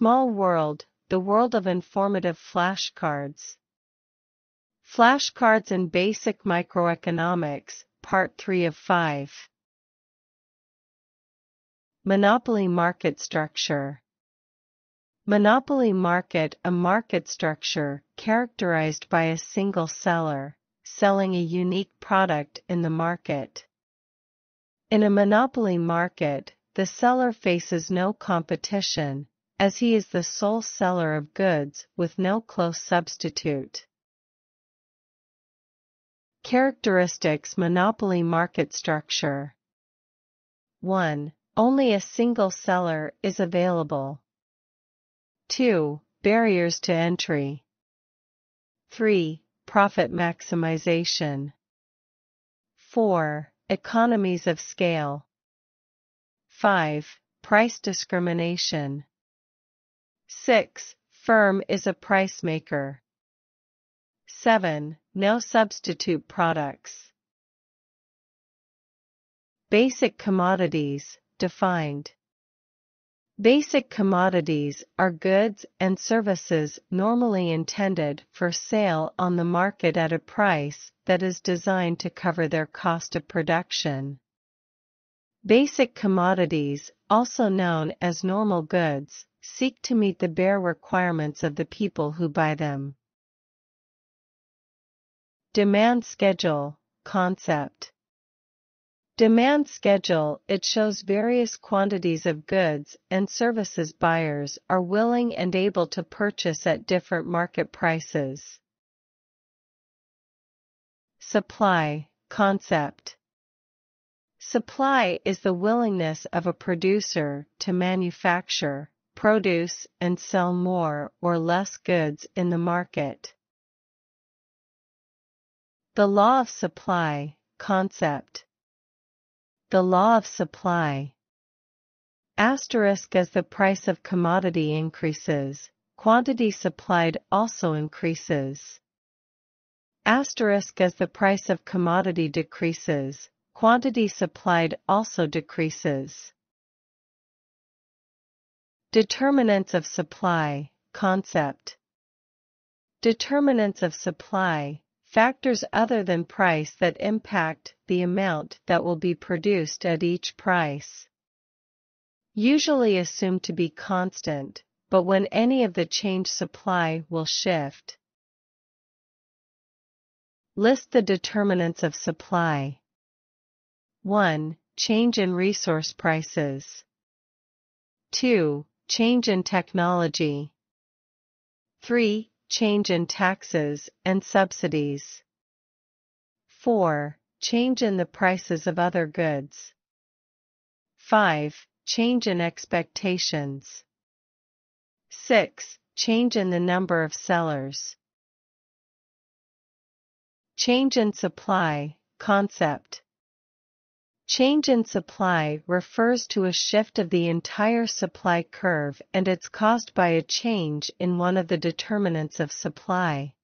Small world, the world of informative flashcards. Flashcards in Basic Microeconomics, Part 3 of 5. Monopoly market structure. Monopoly market, a market structure characterized by a single seller, selling a unique product in the market. In a monopoly market, the seller faces no competition, as he is the sole seller of goods with no close substitute. Characteristics: monopoly market structure. 1. Only a single seller is available. 2. Barriers to entry. 3. Profit maximization. 4. Economies of scale. 5. Price discrimination. 6. Firm is a price maker. 7. No substitute products. Basic commodities, defined. Basic commodities are goods and services normally intended for sale on the market at a price that is designed to cover their cost of production. Basic commodities, also known as normal goods, seek to meet the bare requirements of the people who buy them. Demand schedule, concept. Demand schedule, it shows various quantities of goods and services buyers are willing and able to purchase at different market prices. Supply, concept. Supply is the willingness of a producer to manufacture, produce, and sell more or less goods in the market. The law of supply, concept. The law of supply. Asterisk: as the price of commodity increases, quantity supplied also increases. Asterisk: as the price of commodity decreases, quantity supplied also decreases. Determinants of supply, concept. Determinants of supply, factors other than price that impact the amount that will be produced at each price. Usually assumed to be constant, but when any of the change supply will shift. List the determinants of supply. 1. Change in resource prices. 2. Change in technology. 3. Change in taxes and subsidies. 4. Change in the prices of other goods. 5. Change in expectations. 6. Change in the number of sellers. Change in supply, concept. Change in supply refers to a shift of the entire supply curve, and it's caused by a change in one of the determinants of supply.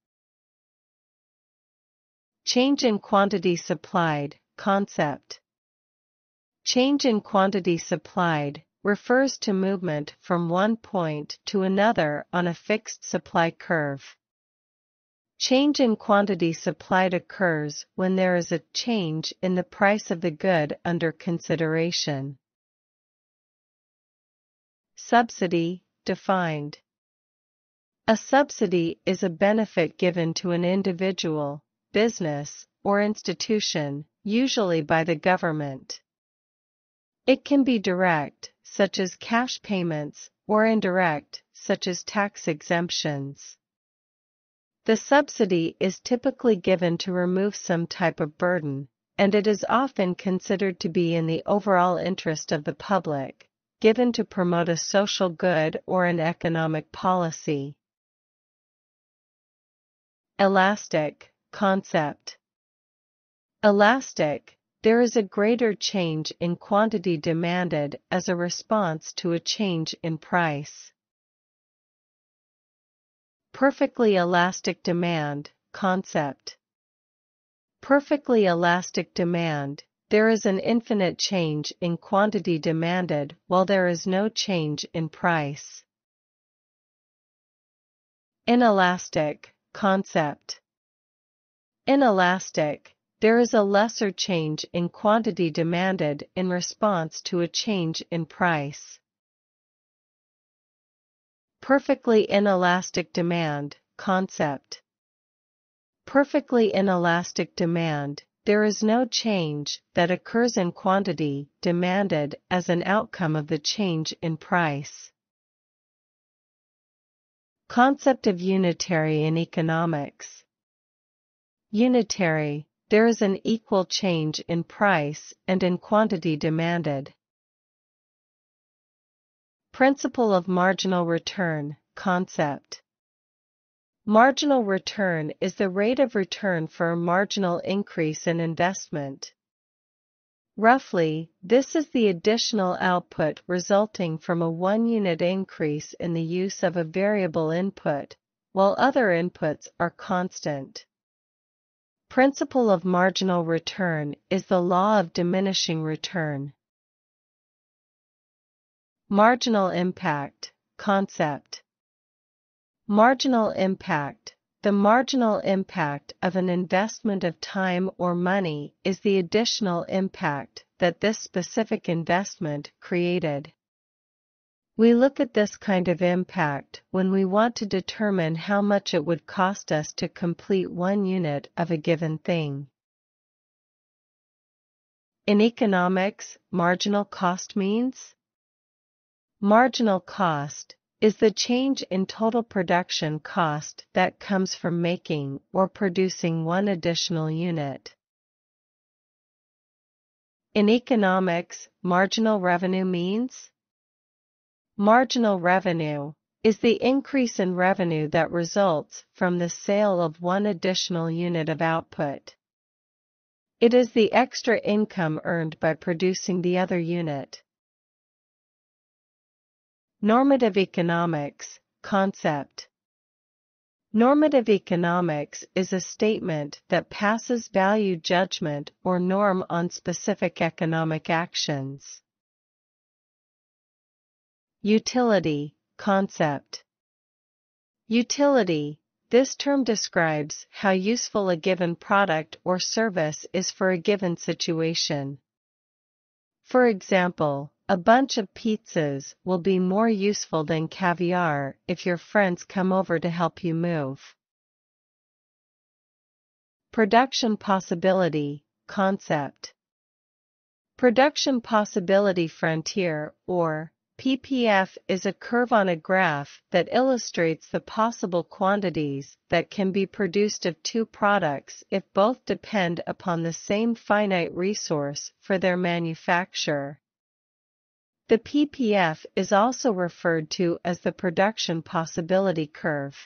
Change in quantity supplied, concept. Change in quantity supplied refers to movement from one point to another on a fixed supply curve. Change in quantity supplied occurs when there is a change in the price of the good under consideration. Subsidy, defined. A subsidy is a benefit given to an individual, business, or institution, usually by the government. It can be direct, such as cash payments, or indirect, such as tax exemptions. The subsidy is typically given to remove some type of burden, and it is often considered to be in the overall interest of the public, given to promote a social good or an economic policy. Elastic, concept. Elastic, there is a greater change in quantity demanded as a response to a change in price. Perfectly elastic demand, concept. Perfectly elastic demand, there is an infinite change in quantity demanded while there is no change in price. Inelastic concept. Inelastic, there is a lesser change in quantity demanded in response to a change in price. Perfectly inelastic demand concept. Perfectly inelastic demand, there is no change that occurs in quantity demanded as an outcome of the change in price. Concept of unitary in economics. Unitary, there is an equal change in price and in quantity demanded. Principle of marginal return concept. Marginal return is the rate of return for a marginal increase in investment. Roughly, this is the additional output resulting from a 1-unit increase in the use of a variable input, while other inputs are constant. Principle of marginal return is the law of diminishing return. Marginal impact concept. Marginal impact. The marginal impact of an investment of time or money is the additional impact that this specific investment created. We look at this kind of impact when we want to determine how much it would cost us to complete 1 unit of a given thing. In economics, marginal cost means? Marginal cost is the change in total production cost that comes from making or producing 1 additional unit. In economics, marginal revenue means? Marginal revenue is the increase in revenue that results from the sale of 1 additional unit of output. It is the extra income earned by producing the other unit. Normative economics concept. Normative economics is a statement that passes value judgment or norm on specific economic actions. Utility concept. Utility, this term describes how useful a given product or service is for a given situation. For example, a bunch of pizzas will be more useful than caviar if your friends come over to help you move. Production possibility concept. Production possibility frontier, or PPF, is a curve on a graph that illustrates the possible quantities that can be produced of 2 products if both depend upon the same finite resource for their manufacture. The PPF is also referred to as the production possibility curve.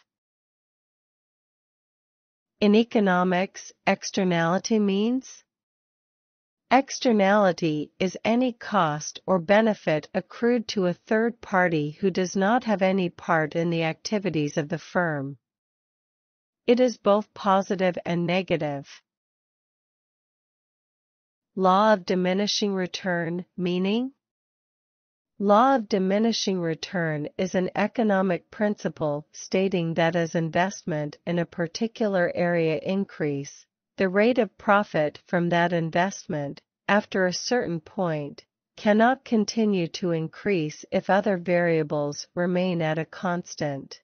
In economics, externality means? Externality is any cost or benefit accrued to a third party who does not have any part in the activities of the firm. It is both positive and negative. Law of diminishing return, meaning? Law of diminishing return is an economic principle stating that as investment in a particular area increase, the rate of profit from that investment, after a certain point, cannot continue to increase if other variables remain at a constant.